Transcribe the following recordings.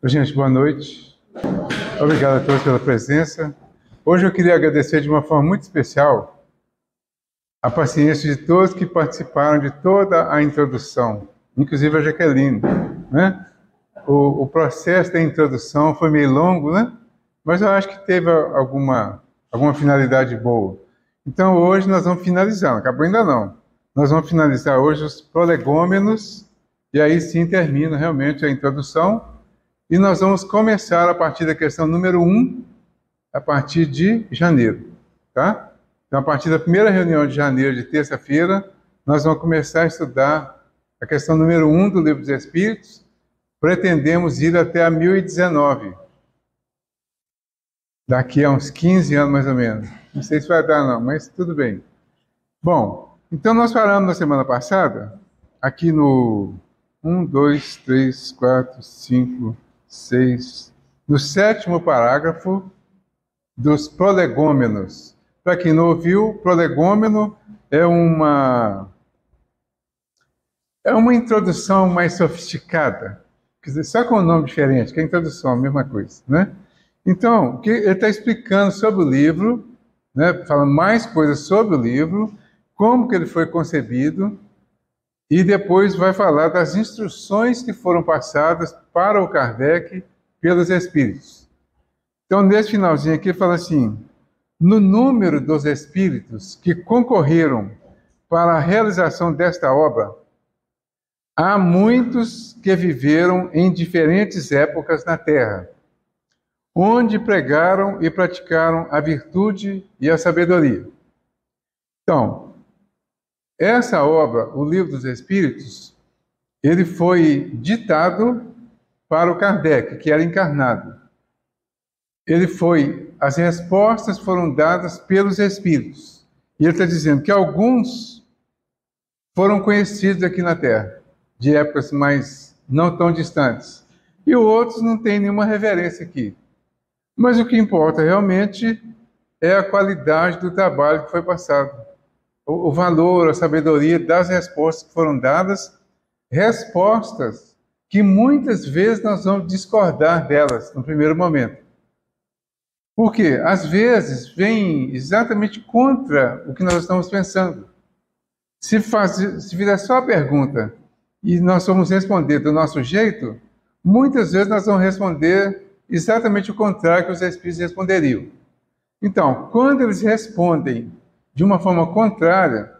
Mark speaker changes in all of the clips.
Speaker 1: Gente, boa noite. Obrigado a todos pela presença. Hoje eu queria agradecer de uma forma muito especial a paciência de todos que participaram de toda a introdução, inclusive a Jaqueline, né? O processo da introdução foi meio longo, né? Mas eu acho que teve alguma finalidade boa. Então hoje nós vamos finalizar, não acabou ainda não. Nós vamos finalizar hoje os prolegômenos e aí sim termina realmente a introdução. E nós vamos começar a partir da questão número 1, a partir de janeiro, tá? Então, a partir da primeira reunião de janeiro, de terça-feira, nós vamos começar a estudar a questão número 1 do Livro dos Espíritos. Pretendemos ir até a 1019, daqui a uns 15 anos mais ou menos. Não sei se vai dar não, mas tudo bem. Bom, então nós falamos na semana passada, aqui no 1, 2, 3, 4, 5... 6, no 7º parágrafo dos prolegômenos. Para quem não ouviu, prolegômeno é uma introdução mais sofisticada, quer dizer, só com um nome diferente, que a introdução, a mesma coisa, né? Então, ele está explicando sobre o livro, né, falando mais coisas sobre o livro, como que ele foi concebido, e depois vai falar das instruções que foram passadas para o Kardec pelos Espíritos. Então, nesse finalzinho aqui, ele fala assim: no número dos Espíritos que concorreram para a realização desta obra, há muitos que viveram em diferentes épocas na Terra, onde pregaram e praticaram a virtude e a sabedoria. Então, essa obra, o Livro dos Espíritos, ele foi ditado para o Kardec, que era encarnado. As respostas foram dadas pelos Espíritos. E ele está dizendo que alguns foram conhecidos aqui na Terra, de épocas mais não tão distantes. E outros não têm nenhuma reverência aqui. Mas o que importa realmente é a qualidade do trabalho que foi passado. O valor, a sabedoria das respostas que foram dadas, respostas que muitas vezes nós vamos discordar delas no primeiro momento. Por quê? Às vezes vem exatamente contra o que nós estamos pensando. Se fizer só a pergunta e nós vamos responder do nosso jeito, muitas vezes nós vamos responder exatamente o contrário que os Espíritos responderiam. Então, quando eles respondem de uma forma contrária,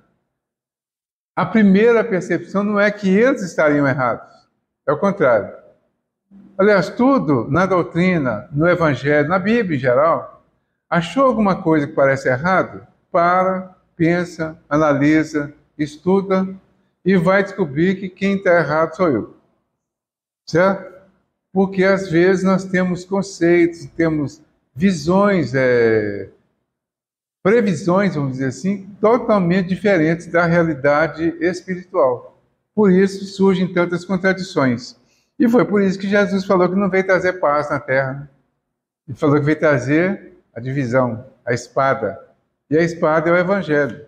Speaker 1: a primeira percepção não é que eles estariam errados. É o contrário. Aliás, tudo na doutrina, no Evangelho, na Bíblia em geral, achou alguma coisa que parece errado? Para, pensa, analisa, estuda e vai descobrir que quem está errado sou eu. Certo? Porque às vezes nós temos conceitos, temos visões, previsões, vamos dizer assim, totalmente diferentes da realidade espiritual. Por isso surgem tantas contradições. E foi por isso que Jesus falou que não veio trazer paz na terra. Ele falou que veio trazer a divisão, a espada. E a espada é o Evangelho.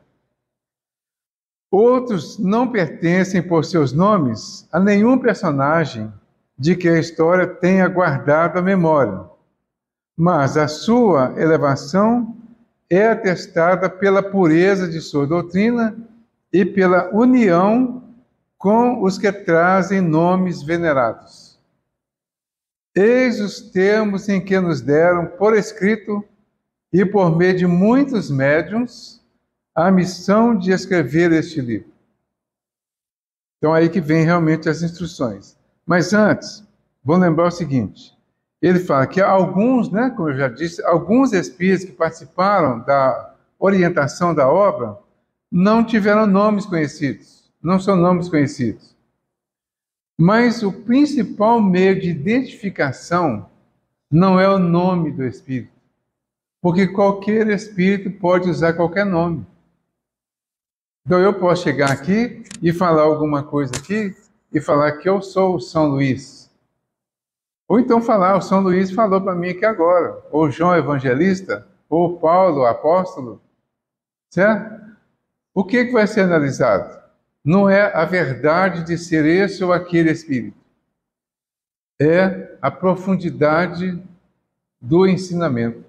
Speaker 1: Outros não pertencem por seus nomes a nenhum personagem de que a história tenha guardado a memória, mas a sua elevação é atestada pela pureza de sua doutrina e pela união com os que trazem nomes venerados. Eis os termos em que nos deram por escrito e por meio de muitos médiuns a missão de escrever este livro. Então aí que vem realmente as instruções. Mas antes, vamos lembrar o seguinte: ele fala que alguns, né, como eu já disse, alguns espíritos que participaram da orientação da obra não tiveram nomes conhecidos, não são nomes conhecidos. Mas o principal meio de identificação não é o nome do espírito, porque qualquer espírito pode usar qualquer nome. Então eu posso chegar aqui e falar alguma coisa aqui e falar que eu sou o São Luís. Ou então falar, o São Luís falou para mim aqui agora, ou João Evangelista, ou Paulo Apóstolo, certo? O que vai ser analisado? Não é a verdade de ser esse ou aquele espírito. é a profundidade do ensinamento.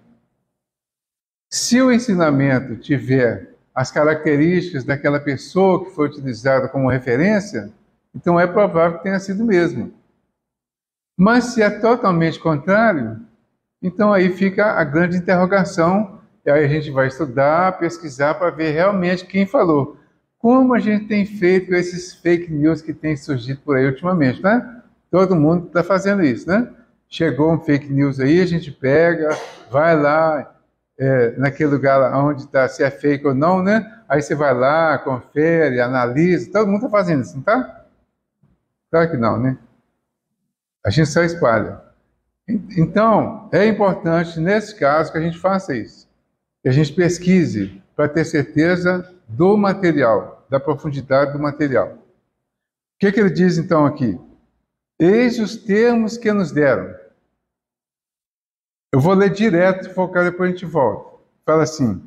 Speaker 1: Se o ensinamento tiver as características daquela pessoa que foi utilizada como referência, então é provável que tenha sido mesmo. Mas se é totalmente contrário, então aí fica a grande interrogação, e aí a gente vai estudar, pesquisar para ver realmente quem falou. Como a gente tem feito com esses fake news que têm surgido por aí ultimamente, né? Todo mundo está fazendo isso, né? Chegou um fake news aí, a gente pega, vai lá, naquele lugar onde está, se é fake ou não, né? Aí você vai lá, confere, analisa, todo mundo está fazendo isso, não está? Claro que não, né? A gente só espalha. Então, é importante, nesse caso, que a gente faça isso. Que a gente pesquise para ter certeza do material, da profundidade do material. O que ele diz, então, aqui? Eis os termos que nos deram. Eu vou ler direto, focar, depois a gente volta. Fala assim,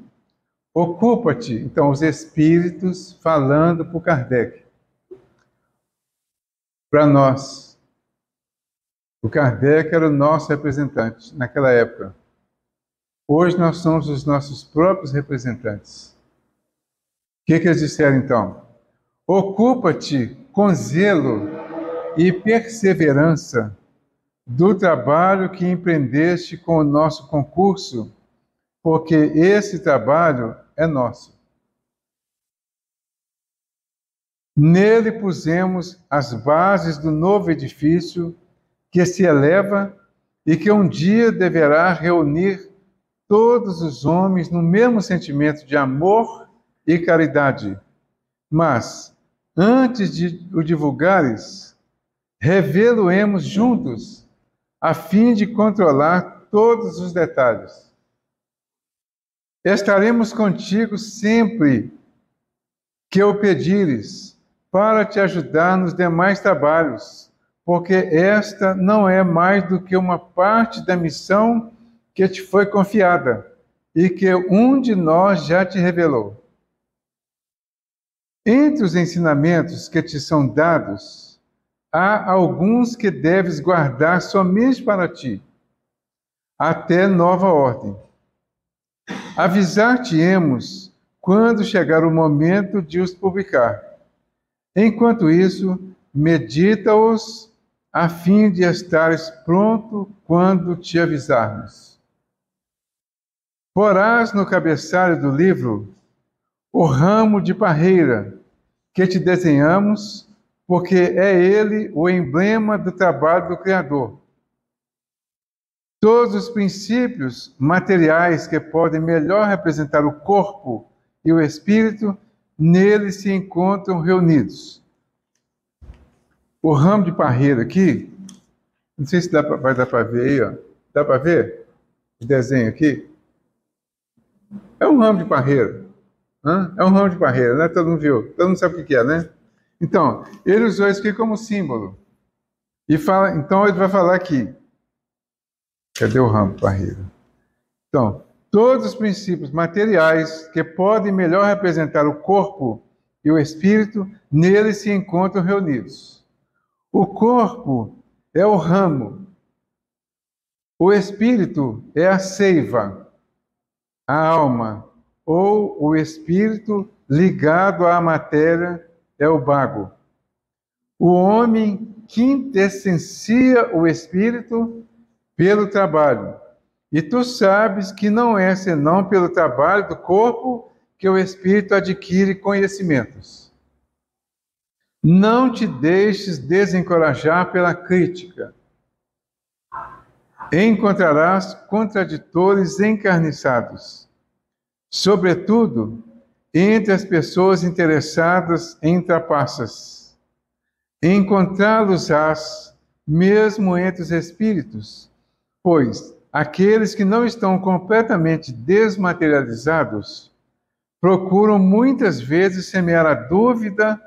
Speaker 1: ocupa-te, então, os espíritos falando por Kardec. Para nós. O Kardec era o nosso representante naquela época. Hoje nós somos os nossos próprios representantes. O que eles disseram então? Ocupa-te com zelo e perseverança do trabalho que empreendeste com o nosso concurso, porque esse trabalho é nosso. Nele pusemos as bases do novo edifício que se eleva e que um dia deverá reunir todos os homens no mesmo sentimento de amor e caridade. Mas, antes de o divulgares, revelo-emos juntos, a fim de controlar todos os detalhes. Estaremos contigo sempre que o pedires, para te ajudar nos demais trabalhos, porque esta não é mais do que uma parte da missão que te foi confiada e que um de nós já te revelou. Entre os ensinamentos que te são dados, há alguns que deves guardar somente para ti, até nova ordem. Avisar-te-emos quando chegar o momento de os publicar. Enquanto isso, medita-os a fim de estares pronto quando te avisarmos. Porás no cabeçalho do livro o ramo de parreira que te desenhamos, porque é ele o emblema do trabalho do Criador. Todos os princípios materiais que podem melhor representar o corpo e o espírito, nele se encontram reunidos. O ramo de parreira aqui, não sei se vai dar para ver aí, ó. Dá para ver o desenho aqui? É um ramo de parreira. É um ramo de parreira, né? Todo mundo viu, todo mundo sabe o que é, né? Então, ele usou isso aqui como símbolo. E fala, então ele vai falar aqui. Cadê o ramo de parreira? Então, todos os princípios materiais que podem melhor representar o corpo e o espírito, nele se encontram reunidos. O corpo é o ramo. O espírito é a seiva, a alma, ou o espírito ligado à matéria é o bago. O homem quintessencia o espírito pelo trabalho. E tu sabes que não é senão pelo trabalho do corpo que o espírito adquire conhecimentos. Não te deixes desencorajar pela crítica. Encontrarás contraditores encarniçados, sobretudo entre as pessoas interessadas em trapaças. Encontrá-los-ás mesmo entre os espíritos, pois aqueles que não estão completamente desmaterializados procuram muitas vezes semear a dúvida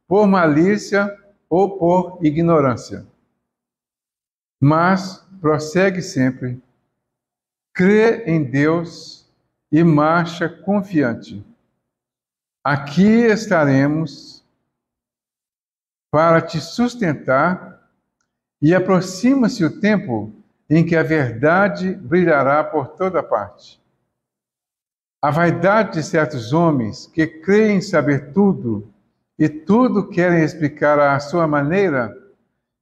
Speaker 1: por malícia ou por ignorância. Mas prossegue sempre, crê em Deus e marcha confiante. Aqui estaremos para te sustentar e aproxima-se o tempo em que a verdade brilhará por toda parte. A vaidade de certos homens que creem saber tudo e tudo querem explicar à sua maneira,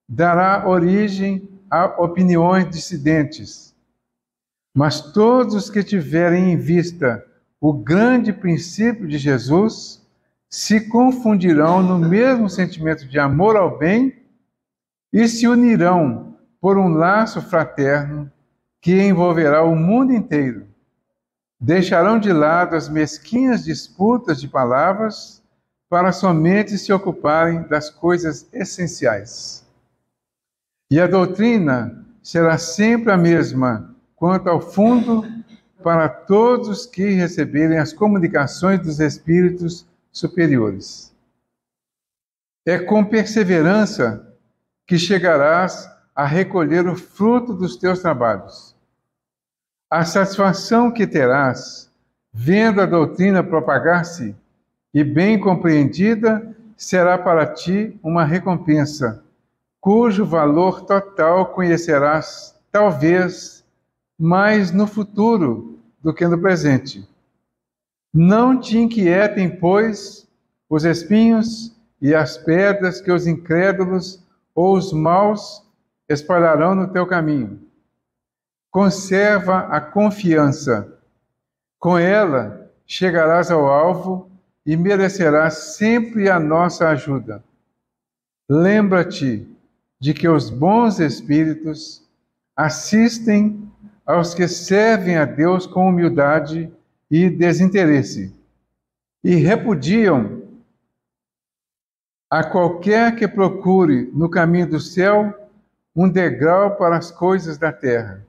Speaker 1: dará origem a opiniões dissidentes. Mas todos os que tiverem em vista o grande princípio de Jesus se confundirão no mesmo sentimento de amor ao bem e se unirão por um laço fraterno que envolverá o mundo inteiro. Deixarão de lado as mesquinhas disputas de palavras para somente se ocuparem das coisas essenciais. E a doutrina será sempre a mesma quanto ao fundo para todos os que receberem as comunicações dos espíritos superiores. É com perseverança que chegarás a recolher o fruto dos teus trabalhos. A satisfação que terás, vendo a doutrina propagar-se e bem compreendida, será para ti uma recompensa, cujo valor total conhecerás, talvez, mais no futuro do que no presente. Não te inquietem, pois, os espinhos e as pedras que os incrédulos ou os maus espalharão no teu caminho. Conserva a confiança. Com ela chegarás ao alvo e merecerás sempre a nossa ajuda. Lembra-te de que os bons espíritos assistem aos que servem a Deus com humildade e desinteresse, e repudiam a qualquer que procure no caminho do céu um degrau para as coisas da terra.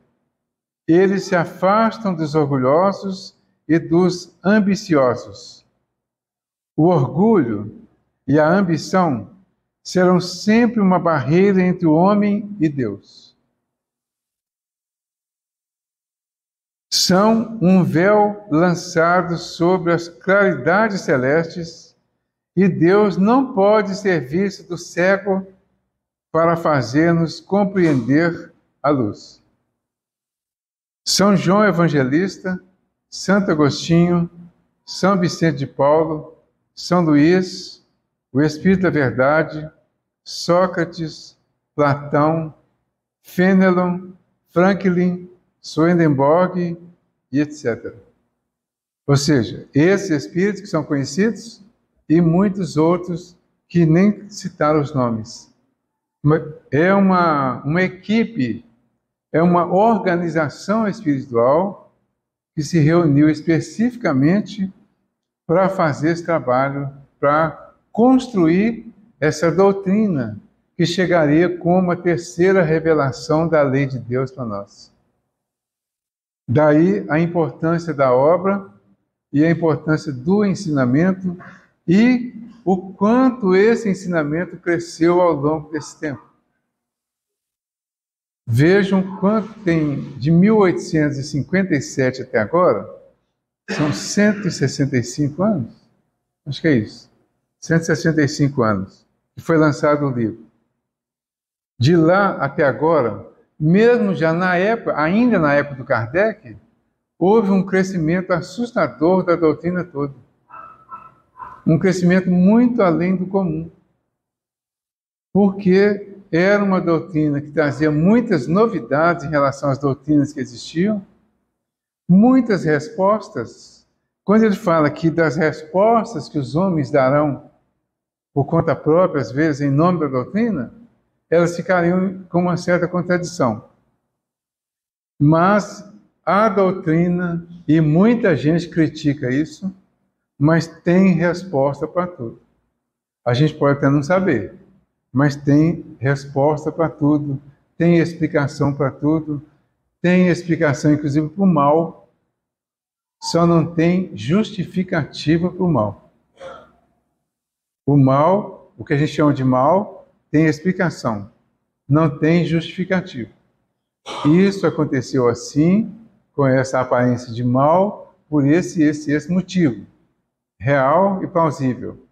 Speaker 1: Eles se afastam dos orgulhosos e dos ambiciosos. O orgulho e a ambição serão sempre uma barreira entre o homem e Deus. São um véu lançado sobre as claridades celestes, e Deus não pode ser visto do cego para fazer-nos compreender a luz. São João Evangelista, Santo Agostinho, São Vicente de Paulo, São Luís, o Espírito da Verdade, Sócrates, Platão, Fenelon, Franklin, Swedenborg e etc. Ou seja, esses espíritos que são conhecidos e muitos outros que nem citaram os nomes. É uma equipe, é uma organização espiritual que se reuniu especificamente para fazer esse trabalho, para construir essa doutrina que chegaria como a terceira revelação da lei de Deus para nós. Daí a importância da obra e a importância do ensinamento e o quanto esse ensinamento cresceu ao longo desse tempo. Vejam quanto tem de 1857 até agora, são 165 anos, acho que é isso, 165 anos, que foi lançado o livro. De lá até agora, mesmo já na época, ainda na época do Kardec, houve um crescimento assustador da doutrina toda. Um crescimento muito além do comum. Porque era uma doutrina que trazia muitas novidades em relação às doutrinas que existiam, muitas respostas. Quando ele fala aqui das respostas que os homens darão por conta própria, às vezes, em nome da doutrina, elas ficariam com uma certa contradição. Mas a doutrina, e muita gente critica isso, mas tem resposta para tudo. A gente pode até não saber, mas tem resposta para tudo, tem explicação para tudo, tem explicação inclusive para o mal, só não tem justificativa para o mal. O mal, o que a gente chama de mal, tem explicação, não tem justificativa. Isso aconteceu assim, com essa aparência de mal, por esse motivo, real e plausível.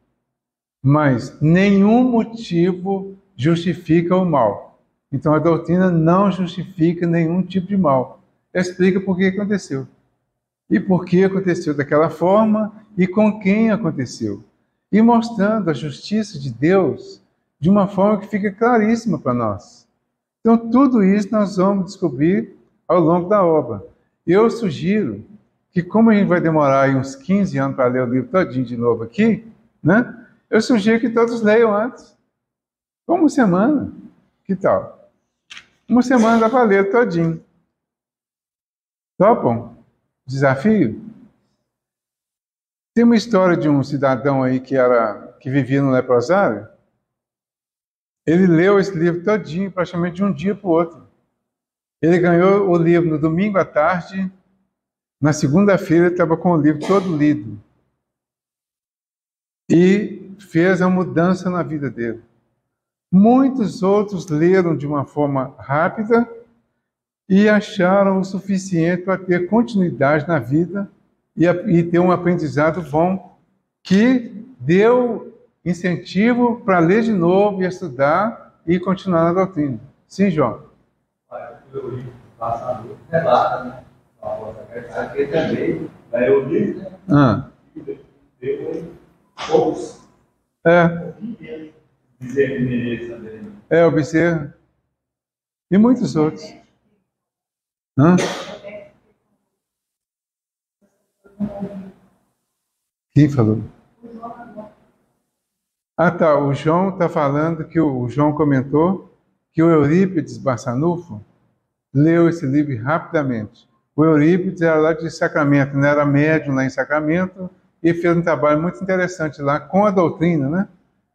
Speaker 1: Mas nenhum motivo justifica o mal. Então a doutrina não justifica nenhum tipo de mal. Explica por que aconteceu. E por que aconteceu daquela forma e com quem aconteceu. E mostrando a justiça de Deus de uma forma que fica claríssima para nós. Então tudo isso nós vamos descobrir ao longo da obra. Eu sugiro que, como a gente vai demorar aí uns 15 anos para ler o livro todinho de novo aqui, né? Eu sugiro que todos leiam antes. Uma semana. Que tal? Uma semana dá para ler todinho. Topam? Desafio? Tem uma história de um cidadão aí que vivia no leprosário. Ele leu esse livro todinho, praticamente de um dia para o outro. Ele ganhou o livro no domingo à tarde. Na segunda-feira ele estava com o livro todo lido. E fez a mudança na vida dele. Muitos outros leram de uma forma rápida e acharam o suficiente para ter continuidade na vida e ter um aprendizado bom que deu incentivo para ler de novo e estudar e continuar na doutrina. Sim, João?
Speaker 2: O livro passador relata, né? Aqui também, daí eu li, né? Deu poucos.
Speaker 1: O Bezerra. E muitos outros. Quem falou? Tá. O João está falando que o João comentou que o Eurípides Barçanufo leu esse livro rapidamente. O Eurípides era lá de Sacramento, né? Era médium lá em Sacramento e fez um trabalho muito interessante lá com a doutrina, né?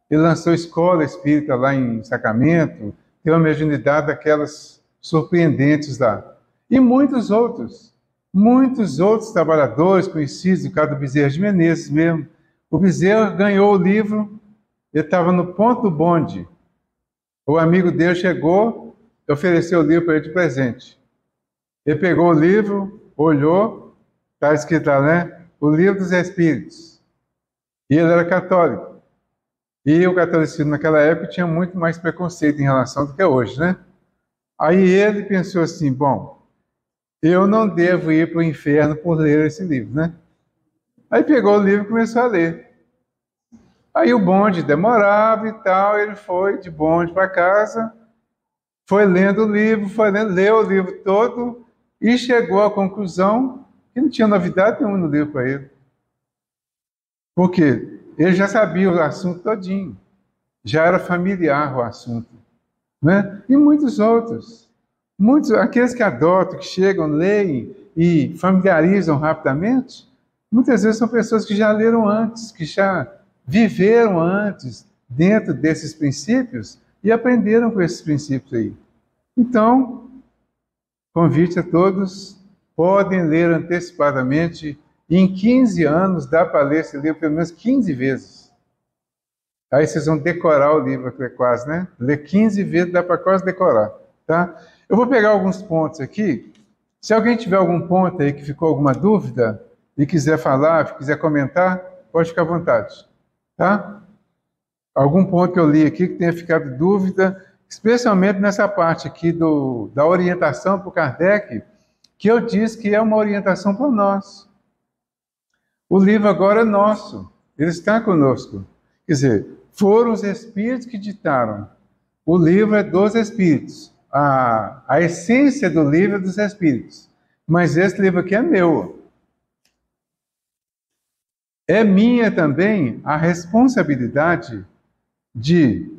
Speaker 1: Ele lançou escola espírita lá em Sacramento, tem uma mediunidade daquelas surpreendentes lá. E muitos outros trabalhadores conhecidos, o caso do Bezerra de Menezes mesmo. O Bezerra ganhou o livro, ele estava no ponto do bonde. O amigo dele chegou, ofereceu o livro para ele de presente. Ele pegou o livro, olhou, está escrito lá, né? O Livro dos Espíritos. E ele era católico. E o catolicismo naquela época tinha muito mais preconceito em relação do que hoje, né? Aí ele pensou assim, bom, eu não devo ir para o inferno por ler esse livro, né? Aí pegou o livro e começou a ler. Aí o bonde demorava e tal, ele foi de bonde para casa, foi lendo o livro, leu o livro todo e chegou à conclusão que não tinha novidade nenhuma no livro para ele. Por quê? Ele já sabia o assunto todinho, já era familiar o assunto, né? E muitos outros, aqueles que adotam, que chegam, leem e familiarizam rapidamente, muitas vezes são pessoas que já leram antes, que já viveram antes dentro desses princípios e aprenderam com esses princípios aí. Então, convite a todos, podem ler antecipadamente. Em 15 anos dá para ler esse livro pelo menos 15 vezes. Aí vocês vão decorar o livro, quase, né? Ler 15 vezes dá para quase decorar, tá? Eu vou pegar alguns pontos aqui. Se alguém tiver algum ponto aí que ficou alguma dúvida e quiser falar, quiser comentar, pode ficar à vontade, tá? Algum ponto que eu li aqui que tenha ficado dúvida, especialmente nessa parte aqui da orientação para o Kardec, que eu disse que é uma orientação para nós. O livro agora é nosso, ele está conosco. Quer dizer, foram os Espíritos que ditaram. O livro é dos Espíritos. A essência do livro é dos Espíritos. Mas esse livro aqui é meu. É minha também a responsabilidade de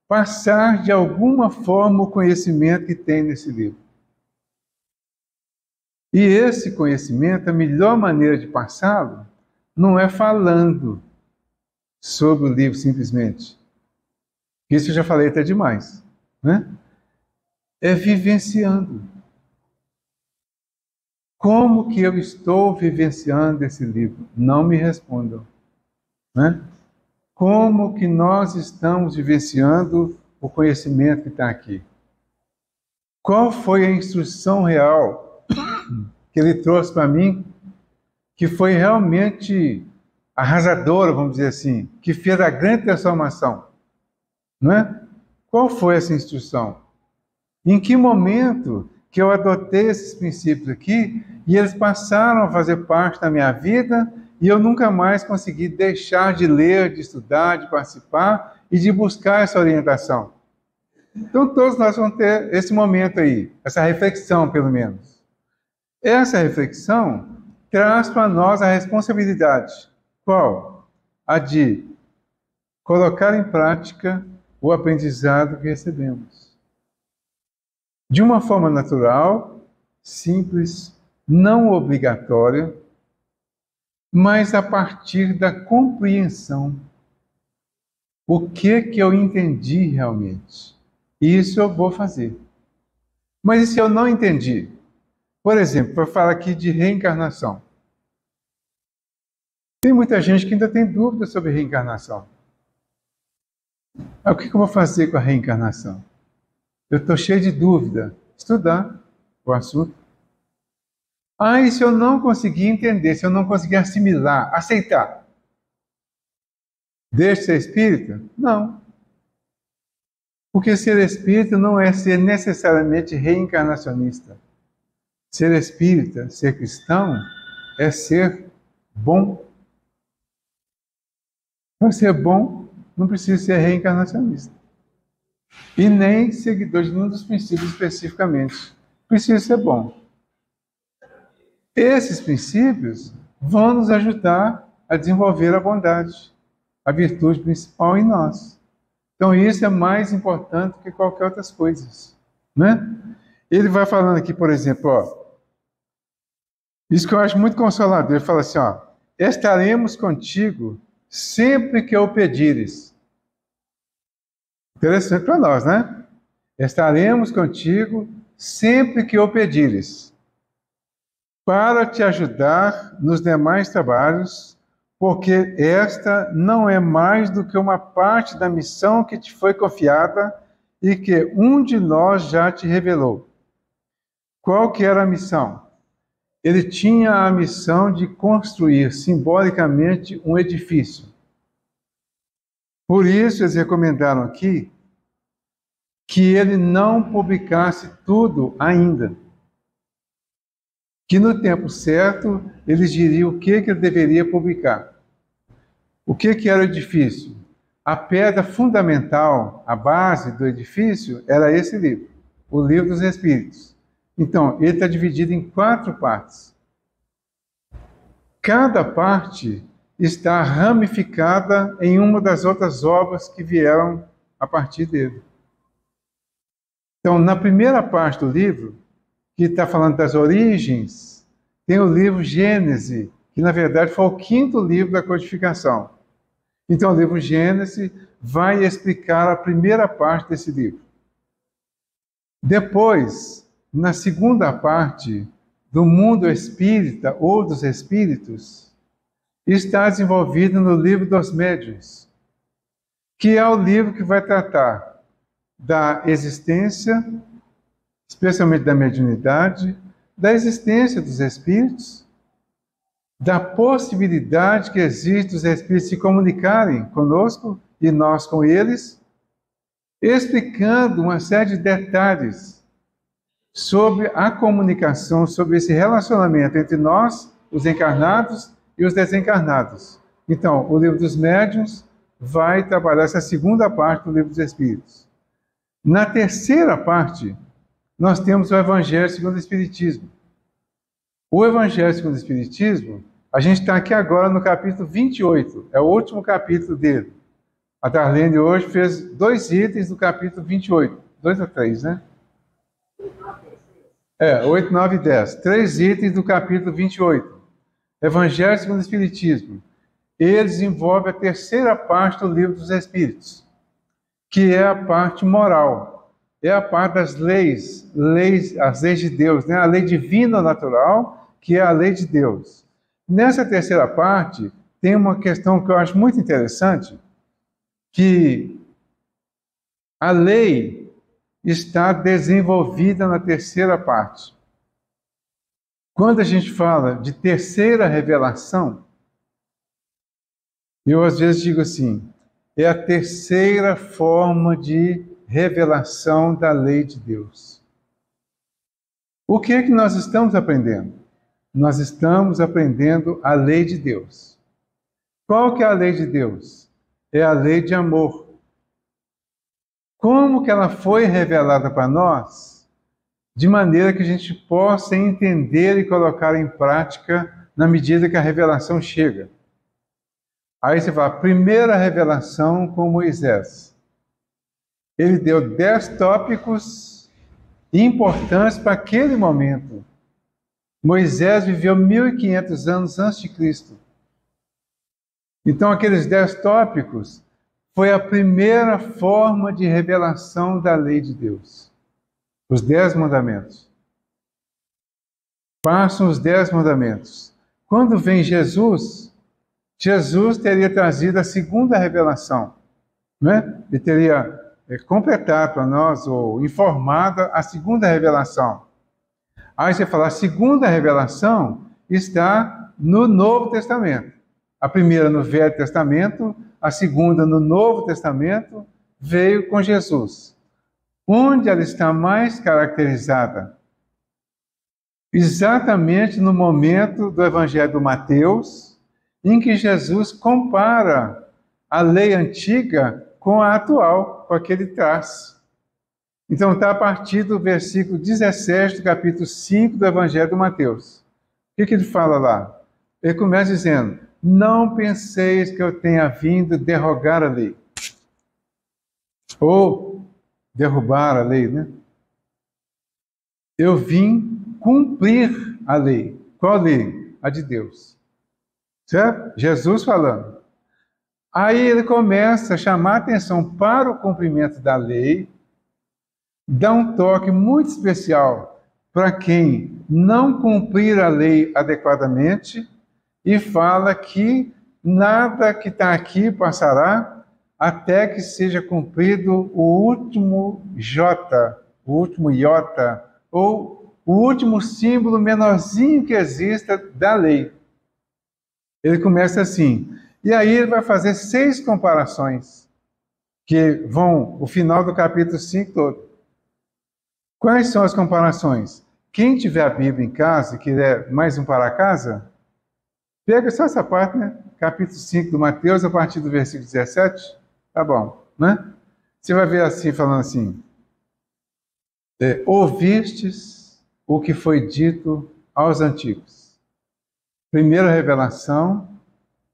Speaker 1: passar de alguma forma o conhecimento que tem nesse livro. E esse conhecimento, a melhor maneira de passá-lo, não é falando sobre o livro simplesmente. Isso eu já falei até demais, né? É vivenciando. Como que eu estou vivenciando esse livro? Não me respondam, né? Como que nós estamos vivenciando o conhecimento que está aqui? Qual foi a instrução real que ele trouxe para mim, que foi realmente arrasadora, vamos dizer assim, que fez a grande transformação, não é? Qual foi essa instrução? Em que momento que eu adotei esses princípios aqui e eles passaram a fazer parte da minha vida e eu nunca mais consegui deixar de ler, de estudar, de participar e de buscar essa orientação? Então todos nós vamos ter esse momento aí, essa reflexão pelo menos. Essa reflexão traz para nós a responsabilidade. Qual? A de colocar em prática o aprendizado que recebemos. De uma forma natural, simples, não obrigatória, mas a partir da compreensão. O que eu entendi realmente? Isso eu vou fazer. Mas e se eu não entendi? Por exemplo, para falar aqui de reencarnação. Tem muita gente que ainda tem dúvidas sobre reencarnação. O que eu vou fazer com a reencarnação? Eu estou cheio de dúvida. Estudar o assunto. E se eu não conseguir entender, se eu não conseguir assimilar, aceitar? Deixe de ser espírita? Não. Porque ser espírita não é ser necessariamente reencarnacionista. Ser espírita, ser cristão, é ser bom. Para ser bom, não precisa ser reencarnacionista. E nem seguidor de nenhum dos princípios especificamente. Precisa ser bom. Esses princípios vão nos ajudar a desenvolver a bondade, a virtude principal em nós. Então isso é mais importante que qualquer outras coisas, né? Ele vai falando aqui, por exemplo, isso que eu acho muito consolador. Ele fala assim, estaremos contigo sempre que o pedires. Interessante para nós, né? Estaremos contigo sempre que o pedires, para te ajudar nos demais trabalhos, porque esta não é mais do que uma parte da missão que te foi confiada e que um de nós já te revelou. Qual que era a missão? Ele tinha a missão de construir simbolicamente um edifício. Por isso eles recomendaram aqui que ele não publicasse tudo ainda. Que no tempo certo eles diriam o que ele deveria publicar. O que era o edifício? A pedra fundamental, a base do edifício, era esse livro, o Livro dos Espíritos. Então, ele está dividido em 4 partes. Cada parte está ramificada em uma das outras obras que vieram a partir dele. Então, na primeira parte do livro, que está falando das origens, tem o livro Gênese, que na verdade foi o 5º livro da codificação. Então, o livro Gênese vai explicar a primeira parte desse livro. Depois, na segunda parte do mundo espírita ou dos espíritos, está desenvolvido no livro dos médiuns, que é o livro que vai tratar da existência, especialmente da mediunidade, da existência dos espíritos, da possibilidade que existe dos espíritos se comunicarem conosco e nós com eles, explicando uma série de detalhes sobre a comunicação, sobre esse relacionamento entre nós, os encarnados, e os desencarnados. Então, o livro dos médiuns vai trabalhar essa segunda parte do livro dos Espíritos. Na terceira parte, nós temos o Evangelho segundo o Espiritismo. O Evangelho segundo o Espiritismo, a gente está aqui agora no capítulo 28, é o último capítulo dele. A Darlene hoje fez 2 itens do capítulo 28, 2 a 3, né? 8, 9 e 10. 3 itens do capítulo 28. Evangelho segundo o Espiritismo. Ele desenvolve a terceira parte do livro dos Espíritos, que é a parte moral. É a parte das leis, as leis de Deus, né? A lei divina natural, que é a lei de Deus. Nessa terceira parte, tem uma questão que eu acho muito interessante, que a lei está desenvolvida na terceira parte. Quando a gente fala de terceira revelação, eu às vezes digo assim, é a terceira forma de revelação da lei de Deus. O que é que nós estamos aprendendo? Nós estamos aprendendo a lei de Deus. Qual que é a lei de Deus? É a lei de amor. Como que ela foi revelada para nós? De maneira que a gente possa entender e colocar em prática na medida que a revelação chega. Aí você fala, primeira revelação com Moisés. Ele deu 10 tópicos importantes para aquele momento. Moisés viveu 1500 anos antes de Cristo. Então, aqueles 10 tópicos foi a primeira forma de revelação da lei de Deus. Os 10 mandamentos. Passam os 10 mandamentos. Quando vem Jesus, Jesus teria trazido a segunda revelação. Né? Ele teria completado para nós, ou informado a segunda revelação. Aí você fala, a segunda revelação está no Novo Testamento. A primeira no Velho Testamento, a segunda no Novo Testamento, veio com Jesus. Onde ela está mais caracterizada? Exatamente no momento do Evangelho de Mateus, em que Jesus compara a lei antiga com a atual, com a que ele traz. Então está a partir do versículo 17 do capítulo 5 do Evangelho de Mateus. O que ele fala lá? Ele começa dizendo, não penseis que eu tenha vindo derrogar a lei. Ou derrubar a lei, né? Eu vim cumprir a lei. Qual lei? A de Deus. Certo? Jesus falando. Aí ele começa a chamar a atenção para o cumprimento da lei, dá um toque muito especial para quem não cumprir a lei adequadamente e fala que nada que está aqui passará até que seja cumprido o último J, o último iota, ou o último símbolo menorzinho que exista da lei. Ele começa assim, e aí ele vai fazer 6 comparações, que vão o final do capítulo 5 todo. Quais são as comparações? Quem tiver a Bíblia em casa e quiser mais um para casa, pega só essa parte, né? Capítulo 5 do Mateus, a partir do versículo 17. Tá bom, né? Você vai ver assim, falando assim. Ouvistes o que foi dito aos antigos. Primeira revelação,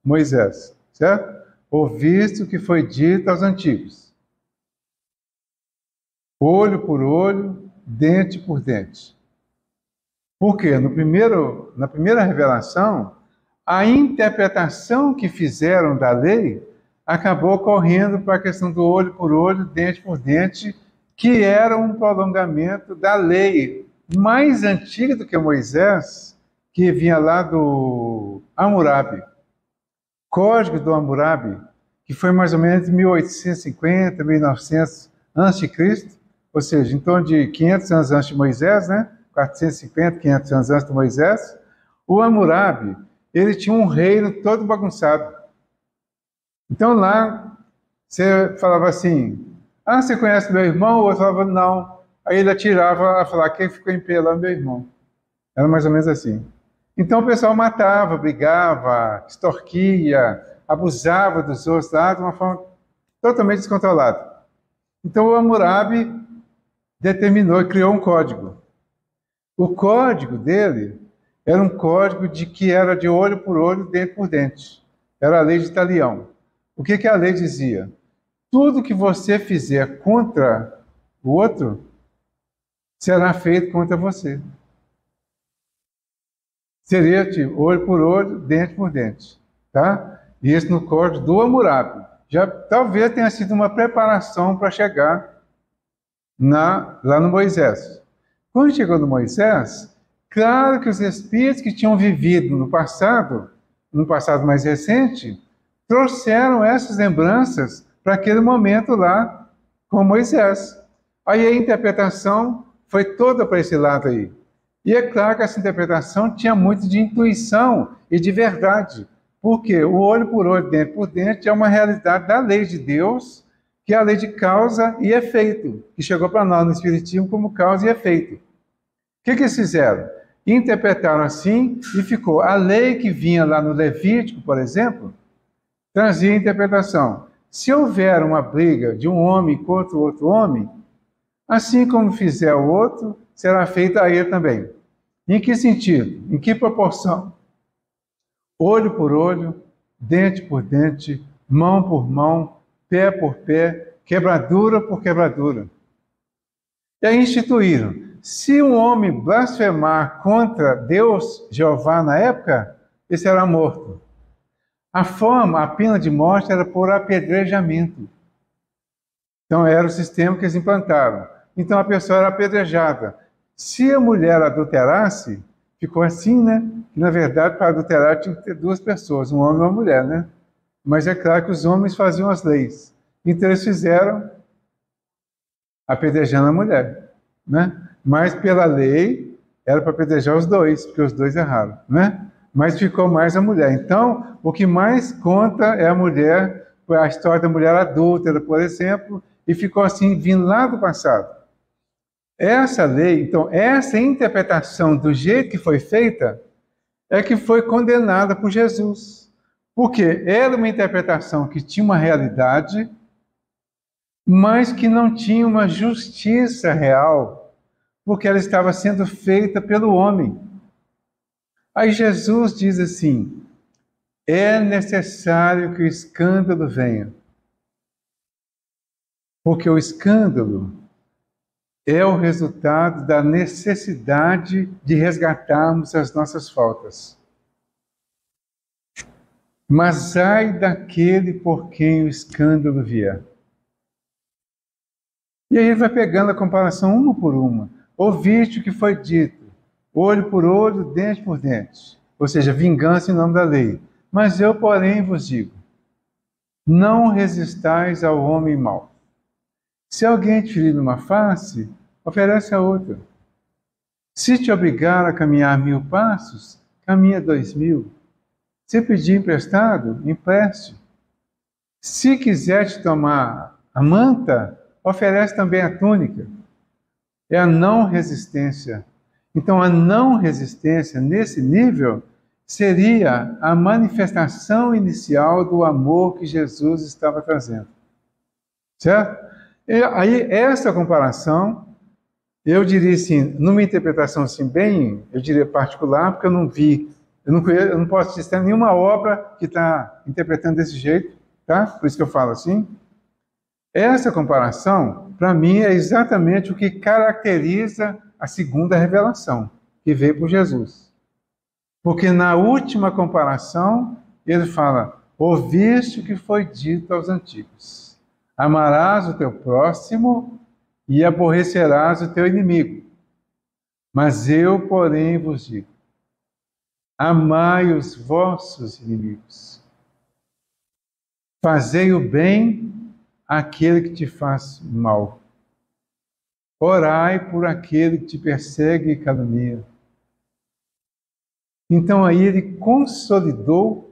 Speaker 1: Moisés, certo? Ouviste o que foi dito aos antigos. Olho por olho, dente por dente. Por quê? Na primeira revelação, a interpretação que fizeram da lei acabou correndo para a questão do olho por olho, dente por dente, que era um prolongamento da lei mais antiga do que Moisés, que vinha lá do Hammurabi. Código do Hammurabi, que foi mais ou menos de 1850, 1900 a.C., ou seja, em torno de 500 anos antes de Moisés, né? 450, 500 anos antes de Moisés, o Hammurabi, ele tinha um reino todo bagunçado. Então lá, você falava assim, você conhece meu irmão? O outro falava, não. Aí ele atirava a falar, quem ficou em pé lá é meu irmão. Era mais ou menos assim. Então o pessoal matava, brigava, extorquia, abusava dos outros lá de uma forma totalmente descontrolada. Então o Hammurabi determinou e criou um código. O código dele era um código que era de olho por olho, dente por dente. Era a lei de Talião. O que a lei dizia? Tudo que você fizer contra o outro será feito contra você. Seria tipo, olho por olho, dente por dente. Tá? E isso no código do Hammurabi. Já talvez tenha sido uma preparação para chegar lá no Moisés. Quando chegou no Moisés, claro que os espíritos que tinham vivido no passado mais recente, trouxeram essas lembranças para aquele momento lá com Moisés. Aí a interpretação foi toda para esse lado aí. E é claro que essa interpretação tinha muito de intuição e de verdade. Porque o olho por olho, dente por dente, é uma realidade da lei de Deus que é a lei de causa e efeito, que chegou para nós no Espiritismo como causa e efeito. O que eles fizeram? Interpretaram assim e ficou. A lei que vinha lá no Levítico, por exemplo, trazia a interpretação. Se houver uma briga de um homem contra o outro homem, assim como fizer o outro, será feita a ele também. Em que sentido? Em que proporção? Olho por olho, dente por dente, mão por mão, pé por pé, quebradura por quebradura. E aí instituíram, se um homem blasfemar contra Deus, Jeová, na época, ele será morto. A pena de morte era por apedrejamento. Então era o sistema que eles implantaram. Então a pessoa era apedrejada. Se a mulher adulterasse, ficou assim, né? Que na verdade para adulterar tinha que ter duas pessoas, um homem e uma mulher, né? Mas é claro que os homens faziam as leis. Então eles fizeram apedrejando a mulher, né? Mas pela lei era para apedrejar os dois, porque os dois erraram, né? Mas ficou mais a mulher. Então, o que mais conta é a mulher, a história da mulher adúltera, por exemplo, e ficou assim vindo lá do passado. Essa lei, então, essa interpretação do jeito que foi feita, é que foi condenada por Jesus. Porque era uma interpretação que tinha uma realidade, mas que não tinha uma justiça real, porque ela estava sendo feita pelo homem. Aí Jesus diz assim, é necessário que o escândalo venha. Porque o escândalo é o resultado da necessidade de resgatarmos as nossas faltas. Mas ai daquele por quem o escândalo vier. E aí ele vai pegando a comparação uma por uma. Ouviste o que foi dito, olho por olho, dente por dente. Ou seja, vingança em nome da lei. Mas eu, porém, vos digo, não resistais ao homem mau. Se alguém te ferir numa face, oferece a outra. Se te obrigar a caminhar 1000 passos, caminha 2000. Se pedir emprestado, empreste. Se quiser te tomar a manta, oferece também a túnica. É a não resistência. Então, a não resistência, nesse nível, seria a manifestação inicial do amor que Jesus estava trazendo. Certo? E aí, essa comparação, eu diria assim, numa interpretação assim, bem, eu diria particular, porque eu não vi, eu não posso citar nenhuma obra que está interpretando desse jeito, tá? Por isso que eu falo assim. Essa comparação, para mim, é exatamente o que caracteriza a segunda revelação, que veio por Jesus. Porque na última comparação, ele fala, ouviste o que foi dito aos antigos. Amarás o teu próximo e aborrecerás o teu inimigo. Mas eu, porém, vos digo, amai os vossos inimigos. Fazei o bem àquele que te faz mal. Orai por aquele que te persegue e calunia. Então aí ele consolidou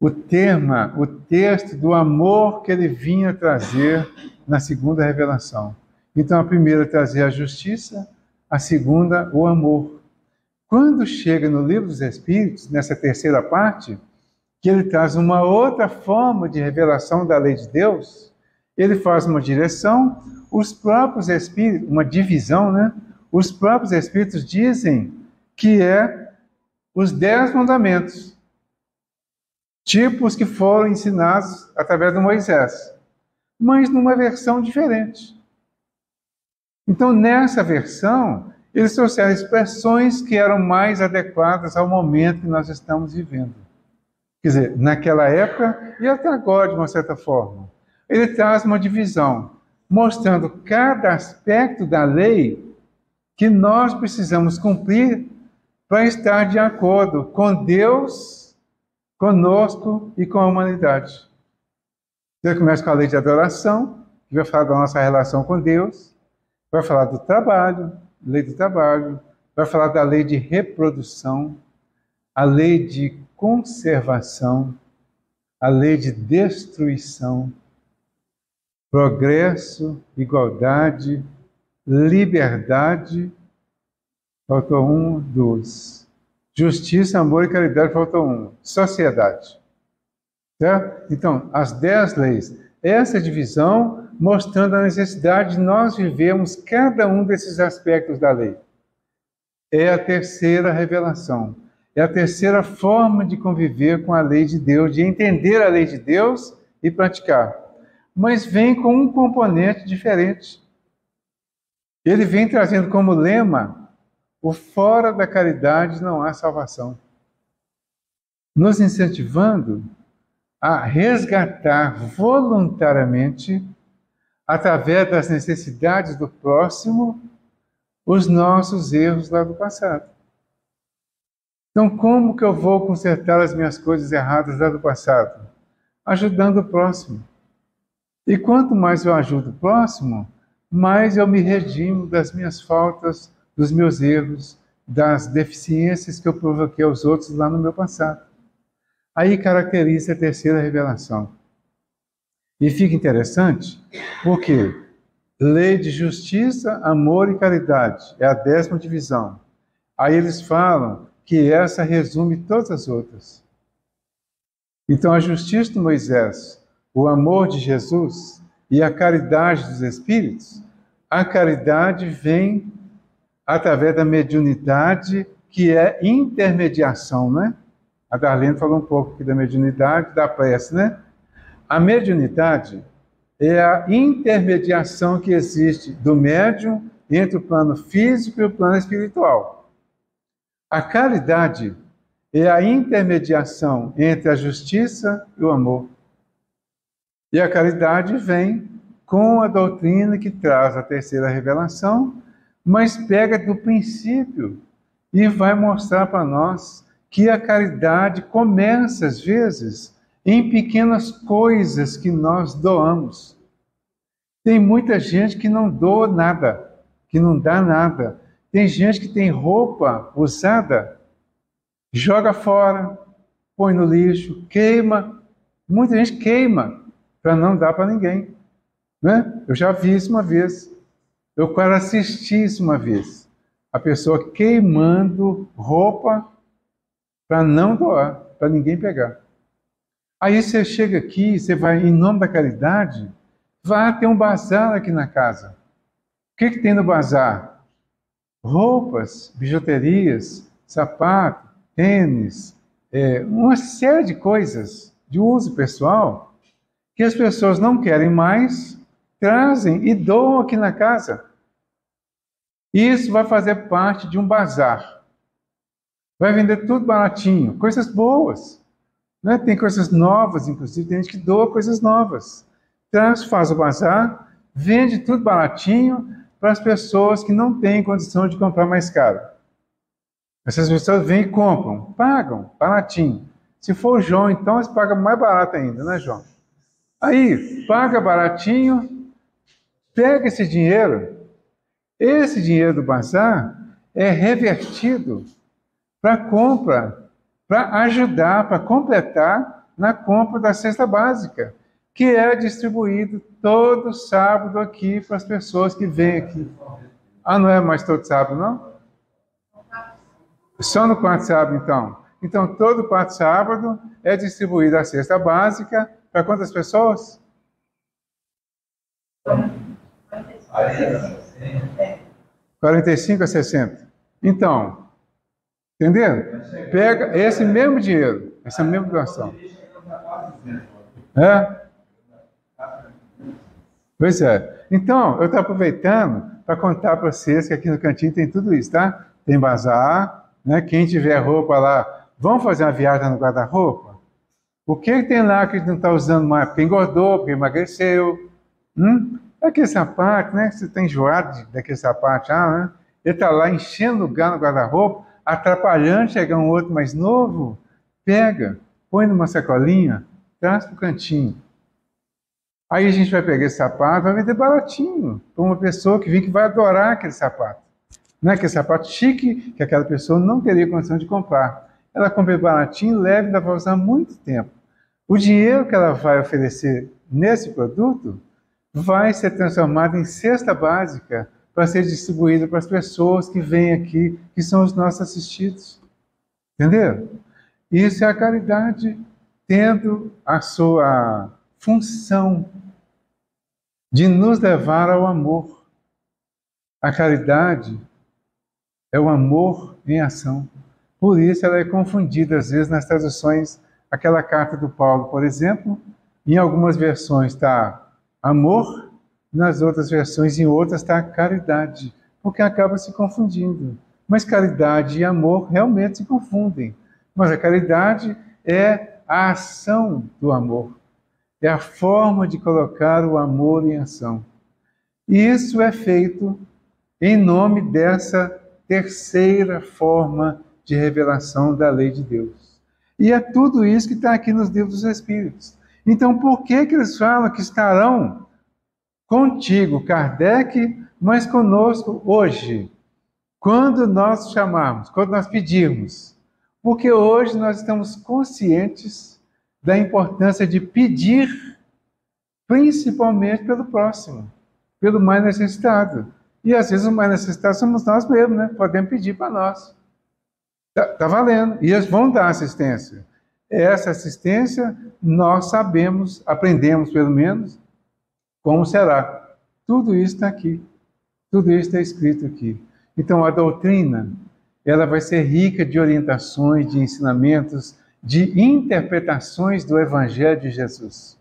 Speaker 1: o texto do amor que ele vinha trazer na segunda revelação. Então a primeira trazia a justiça, a segunda o amor. Quando chega no Livro dos Espíritos, nessa terceira parte, que ele traz uma outra forma de revelação da lei de Deus, ele faz uma direção, os próprios Espíritos, uma divisão, né? Os próprios Espíritos dizem que é os 10 mandamentos, tipos que foram ensinados através de Moisés, mas numa versão diferente. Então, nessa versão, eles trouxeram expressões que eram mais adequadas ao momento que nós estamos vivendo. Quer dizer, naquela época e até agora, de uma certa forma. Ele traz uma divisão, mostrando cada aspecto da lei que nós precisamos cumprir para estar de acordo com Deus, conosco e com a humanidade. Ele começa com a lei de adoração, que vai falar da nossa relação com Deus, vai falar do trabalho, lei do trabalho, vai falar da lei de reprodução, a lei de conservação, a lei de destruição, progresso, igualdade, liberdade, faltou um, dois. Justiça, amor e caridade, faltou um. Sociedade. Certo? Então, as 10 leis. Essa divisão mostrando a necessidade de nós vivermos cada um desses aspectos da lei. É a terceira revelação. É a terceira forma de conviver com a lei de Deus, de entender a lei de Deus e praticar. Mas vem com um componente diferente. Ele vem trazendo como lema: o fora da caridade não há salvação. Nos incentivando a resgatar voluntariamente, através das necessidades do próximo, os nossos erros lá do passado. Então, como que eu vou consertar as minhas coisas erradas lá do passado? Ajudando o próximo. E quanto mais eu ajudo o próximo, mais eu me redimo das minhas faltas, dos meus erros, das deficiências que eu provoquei aos outros lá no meu passado. Aí caracteriza a terceira revelação. E fica interessante, porque lei de justiça, amor e caridade é a 10ª divisão. Aí eles falam que essa resume todas as outras. Então a justiça de Moisés, o amor de Jesus e a caridade dos Espíritos, a caridade vem através da mediunidade, que é intermediação, né? A Darlene falou um pouco aqui da mediunidade, da prece, né? A mediunidade é a intermediação que existe do médium entre o plano físico e o plano espiritual. A caridade é a intermediação entre a justiça e o amor. E a caridade vem com a doutrina que traz a terceira revelação, mas pega do princípio e vai mostrar para nós que a caridade começa, às vezes, em pequenas coisas que nós doamos. Tem muita gente que não doa nada, que não dá nada. Tem gente que tem roupa usada, joga fora, põe no lixo, queima. Muita gente queima para não dar para ninguém. Né? Eu já vi isso uma vez. Eu quase assisti isso uma vez. A pessoa queimando roupa para não doar, para ninguém pegar. Aí você chega aqui, você vai, em nome da caridade, vai ter um bazar aqui na casa. O que tem no bazar? Roupas, bijuterias, sapato, tênis, uma série de coisas de uso pessoal que as pessoas não querem mais, trazem e doam aqui na casa. Isso vai fazer parte de um bazar. Vai vender tudo baratinho, coisas boas. Né? Tem coisas novas, inclusive, tem gente que doa coisas novas. Traz, faz o bazar, vende tudo baratinho para as pessoas que não têm condição de comprar mais caro. Essas pessoas vêm e compram, pagam baratinho. Se for o João, então, eles pagam mais barato ainda, né, João? Aí, paga baratinho, pega esse dinheiro do bazar é revertido para compra, para ajudar, para completar na compra da cesta básica, que é distribuído todo sábado aqui para as pessoas que vêm aqui. Ah, não é mais todo sábado, não? Só no quarto sábado, então. Então, todo quarto sábado é distribuída a cesta básica para quantas pessoas? 45 a 60. Então, entenderam? Pega esse mesmo dinheiro, essa mesma doação. Pois é. Então, eu estou aproveitando para contar para vocês que aqui no cantinho tem tudo isso, tá? Tem bazar, né? Quem tiver roupa lá, vamos fazer uma viagem no guarda-roupa? O que tem lá que não está usando mais? Porque engordou, porque emagreceu. Aquele sapato, né? Você está enjoado daquele sapato, né? Ele está lá enchendo lugar no guarda-roupa, atrapalhando chegar um outro mais novo. Pega, põe numa sacolinha, traz para o cantinho. Aí a gente vai pegar esse sapato, vai vender baratinho para uma pessoa que vem que vai adorar aquele sapato. Não é aquele sapato chique que aquela pessoa não teria condição de comprar. Ela compra baratinho, leve, ainda vai usar muito tempo. O dinheiro que ela vai oferecer nesse produto vai ser transformada em cesta básica para ser distribuída para as pessoas que vêm aqui, que são os nossos assistidos. Entenderam? Isso é a caridade tendo a sua função de nos levar ao amor. A caridade é o amor em ação. Por isso ela é confundida às vezes nas traduções. Aquela carta do Paulo, por exemplo, em algumas versões está amor, nas outras versões, em outras está caridade, porque acaba se confundindo. Mas caridade e amor realmente se confundem. Mas a caridade é a ação do amor. É a forma de colocar o amor em ação. E isso é feito em nome dessa terceira forma de revelação da lei de Deus. E é tudo isso que está aqui nos livros dos Espíritos. Então, por que eles falam que estarão contigo, Kardec, mas conosco hoje? Quando nós chamarmos, quando nós pedirmos. Porque hoje nós estamos conscientes da importância de pedir, principalmente pelo próximo, pelo mais necessitado. E às vezes o mais necessitado somos nós mesmos, né? Podemos pedir para nós. Tá valendo. E eles vão dar assistência. Essa assistência nós sabemos, aprendemos pelo menos, como será. Tudo isso está aqui. Tudo isso está escrito aqui. Então a doutrina, ela vai ser rica de orientações, de ensinamentos, de interpretações do Evangelho de Jesus.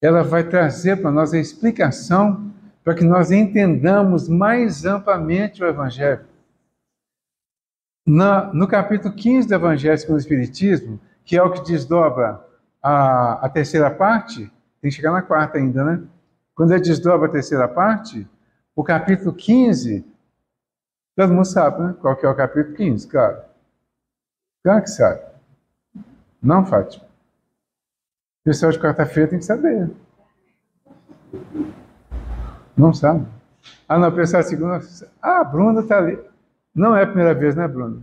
Speaker 1: Ela vai trazer para nós a explicação para que nós entendamos mais amplamente o Evangelho. No capítulo 15 do Evangelho segundo o Espiritismo, que é o que desdobra a terceira parte, tem que chegar na quarta ainda, né? Quando ele desdobra a terceira parte, o capítulo 15, todo mundo sabe, né? Qual que é o capítulo 15, claro. Claro que sabe. Não, Fátima? O pessoal de quarta-feira tem que saber. Não sabe? Ah, não, o pessoal de segunda... Ah, a Bruna está ali. Não é a primeira vez, né, Bruna?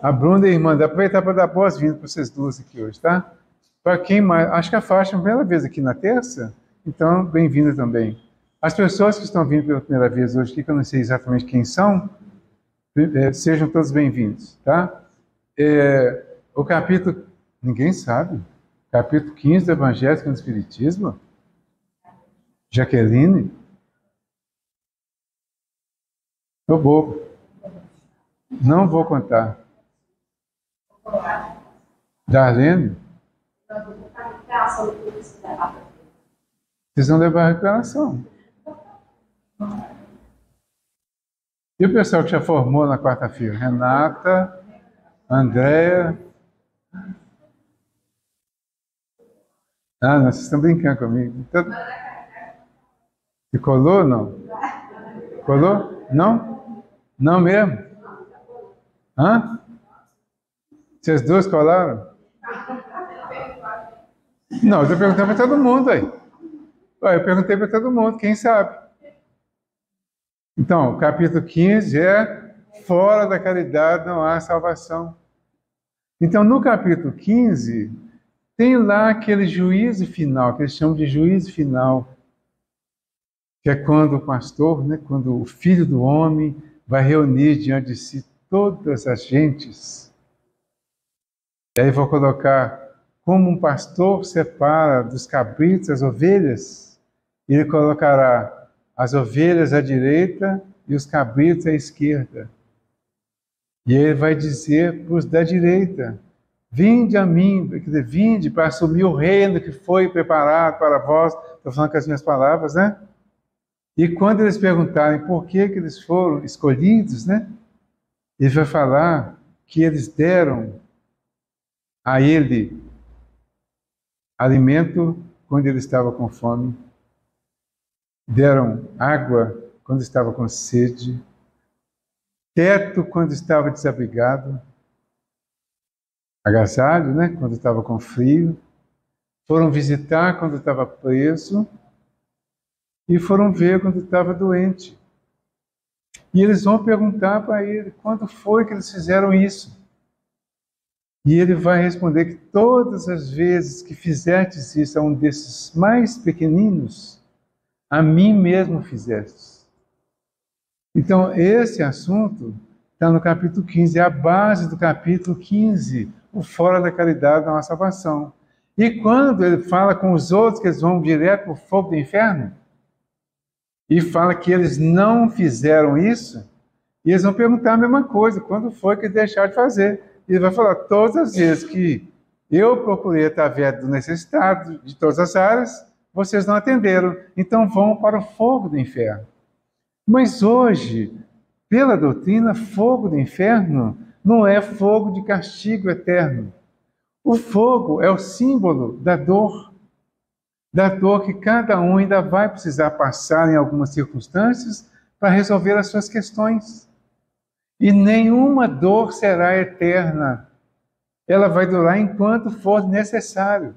Speaker 1: A Bruna e a irmã, aproveitar para dar boas-vindas para vocês duas aqui hoje, tá? Para quem mais... Acho que a Fátima é a primeira vez aqui na terça, então, bem-vinda também. As pessoas que estão vindo pela primeira vez hoje aqui, que eu não sei exatamente quem são, sejam todos bem-vindos, tá? O capítulo... Ninguém sabe. Capítulo 15 do Evangelho segundo o Espiritismo? Jaqueline? Tô bobo. Não vou contar. Darlene? Vocês vão levar a recuperação. E o pessoal que já formou na quarta-feira? Renata, Andréia. Ah, não, vocês estão brincando comigo. E colou ou não? Colou? Não? Não mesmo? Hã? Vocês duas colaram? Não, eu estou perguntando para todo mundo aí. Eu perguntei para todo mundo, quem sabe? Então, o capítulo 15 é fora da caridade não há salvação. Então, no capítulo 15, tem lá aquele juízo final, que eles chamam de juízo final, que é quando o pastor, né, quando o Filho do Homem vai reunir diante de si todas as gentes. E aí vou colocar como um pastor separa dos cabritos as ovelhas, ele colocará as ovelhas à direita e os cabritos à esquerda. E ele vai dizer para os da direita: vinde a mim, quer dizer, vinde para assumir o reino que foi preparado para vós. Estou falando com as minhas palavras, né? E quando eles perguntarem por que eles foram escolhidos, né? Ele vai falar que eles deram a ele alimento quando ele estava com fome, deram água quando estava com sede, teto quando estava desabrigado, agasalho, né, quando estava com frio, foram visitar quando estava preso e foram ver quando estava doente. E eles vão perguntar para ele quando foi que eles fizeram isso. E ele vai responder que todas as vezes que fizestes isso a um desses mais pequeninos, a mim mesmo fizestes. Então, esse assunto está no capítulo 15, é a base do capítulo 15, o fora da caridade da nossa salvação. E quando ele fala com os outros que eles vão direto para o fogo do inferno, e fala que eles não fizeram isso, e eles vão perguntar a mesma coisa, quando foi que deixaram de fazer? E ele vai falar, todas as vezes que eu procurei através do necessitado, de todas as áreas, vocês não atenderam, então vão para o fogo do inferno. Mas hoje, pela doutrina, fogo do inferno não é fogo de castigo eterno. O fogo é o símbolo da dor que cada um ainda vai precisar passar em algumas circunstâncias para resolver as suas questões. E nenhuma dor será eterna. Ela vai durar enquanto for necessário.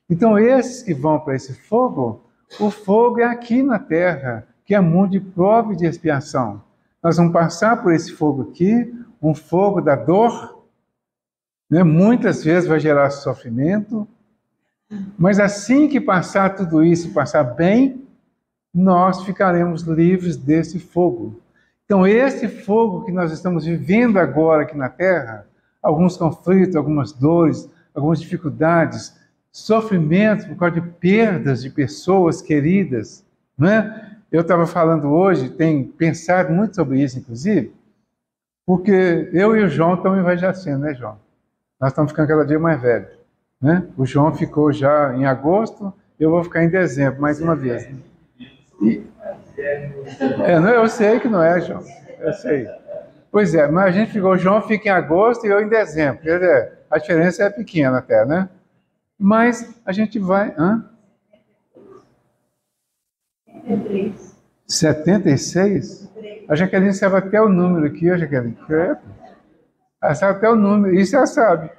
Speaker 1: Então, esses que vão para esse fogo, o fogo é aqui na terra, que é mundo de prova e de expiação. Nós vamos passar por esse fogo aqui, um fogo da dor, né? Muitas vezes vai gerar sofrimento, mas assim que passar tudo isso, passar bem, nós ficaremos livres desse fogo. Então, esse fogo que nós estamos vivendo agora aqui na Terra, alguns conflitos, algumas dores, algumas dificuldades, sofrimentos por causa de perdas de pessoas queridas, né? Eu estava falando hoje, tenho pensado muito sobre isso, inclusive, porque eu e o João estamos envelhecendo, né, João? Nós estamos ficando cada dia mais velhos. Né? O João ficou já em agosto, eu vou ficar em dezembro, mais uma vez. Não, eu sei que não é, João. Eu sei. Pois é, mas a gente ficou, o João fica em agosto e eu em dezembro. Quer dizer, a diferença é pequena até, né? Mas a gente vai... 76? A Jaqueline sabe até o número aqui, a Jaqueline. Ela sabe até o número, isso ela sabe.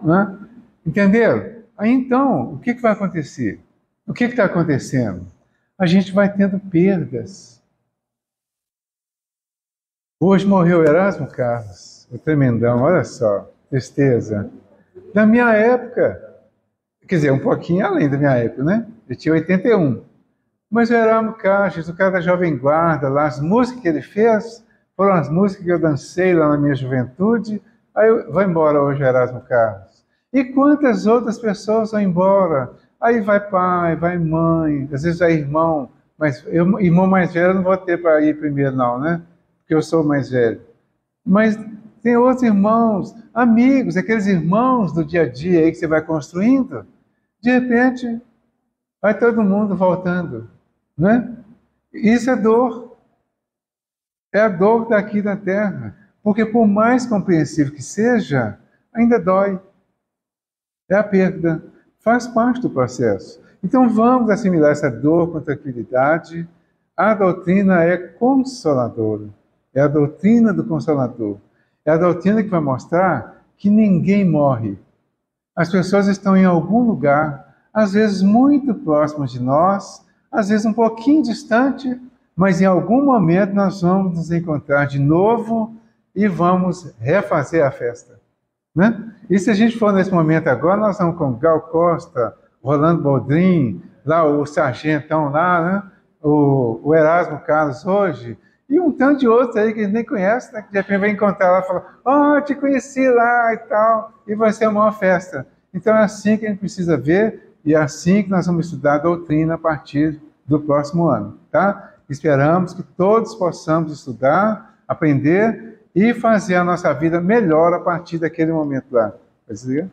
Speaker 1: Né? Entenderam? Aí então, o que vai acontecer? O que está acontecendo? A gente vai tendo perdas. Hoje morreu Erasmo Carlos, o tremendão, olha só, tristeza. Da minha época, quer dizer, um pouquinho além da minha época, né? Eu tinha 81. Mas o Erasmo Carlos, o cara da Jovem Guarda, lá, as músicas que ele fez, foram as músicas que eu dancei lá na minha juventude. Aí vai embora hoje o Erasmo Carlos. E quantas outras pessoas vão embora? Aí vai pai, vai mãe, às vezes vai irmão, mas eu, irmão mais velho, eu não vou ter para ir primeiro não, né? Porque eu sou mais velho. Mas tem outros irmãos, amigos, aqueles irmãos do dia a dia aí que você vai construindo, de repente vai todo mundo voltando, né? Isso é dor. É a dor daqui da terra. Porque por mais compreensível que seja, ainda dói. É a perda. Faz parte do processo. Então vamos assimilar essa dor com tranquilidade. A doutrina é consoladora. É a doutrina do Consolador. É a doutrina que vai mostrar que ninguém morre. As pessoas estão em algum lugar, às vezes muito próximas de nós, às vezes um pouquinho distante, mas em algum momento nós vamos nos encontrar de novo e vamos refazer a festa. Né? E se a gente for nesse momento agora, nós vamos com Gal Costa, Rolando Boldrin, lá o Sargentão lá, né? o Erasmo Carlos hoje, e um tanto de outros aí que a gente nem conhece, né? Que de repente vai encontrar lá e falar, te conheci lá e tal, e vai ser uma maior festa. Então é assim que a gente precisa ver, e é assim que nós vamos estudar a doutrina a partir do próximo ano, tá? Esperamos que todos possamos estudar, aprender e fazer a nossa vida melhor a partir daquele momento lá. Pode dizer?